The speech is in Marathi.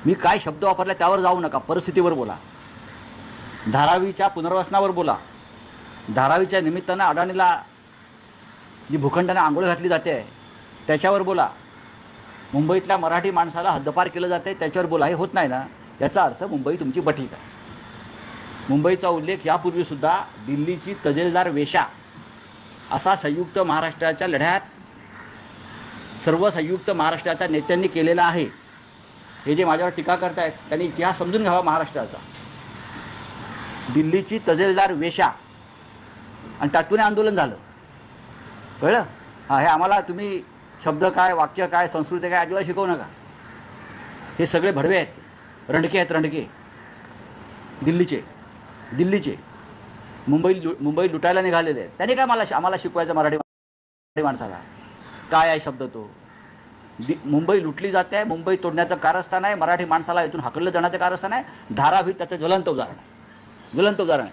मी काय शब्द वापरले त्यावर जाऊ नका, परिस्थितीवर बोला. धारावीच्या पुनर्वसनावर बोला. धारावीच्या निमित्तानं अडाणीला जी भूखंडाने आंघोळ घातली जाते त्याच्यावर बोला. मुंबईतल्या मराठी माणसाला हद्दपार केलं जाते त्याच्यावर बोला. हे होत नाही ना, याचा अर्थ मुंबई तुमची बठीक आहे. मुंबईचा उल्लेख यापूर्वीसुद्धा दिल्लीची तजेलदार वेश्या असा संयुक्त महाराष्ट्राच्या लढ्यात सर्व संयुक्त महाराष्ट्राच्या नेत्यांनी केलेला आहे. हे जे माझ्यावर टीका करतायत त्यांनी इतिहास समजून घ्यावा महाराष्ट्राचा. दिल्लीची तजेलदार वेश्या आणि त्यातून आंदोलन झालं, कळलं? हा, हे आम्हाला तुम्ही शब्द काय, वाक्य काय, संस्कृती काय अजिबात शिकवू नका. हे सगळे भडवे आहेत, रणके आहेत, रणके. दिल्लीचे मुंबई लुटायला निघालेले आहेत. त्यांनी काय आम्हाला शिकवायचं मराठी माणसाला? काय आहे शब्द तो? मुंबई लुटली जाते आहे, मुंबई तोडण्याचं कारस्थान आहे, मराठी माणसाला इथून हाकललं जाण्याचं कारस्थान आहे. धारावी त्याचं ज्वलंत उदाहरण आहे.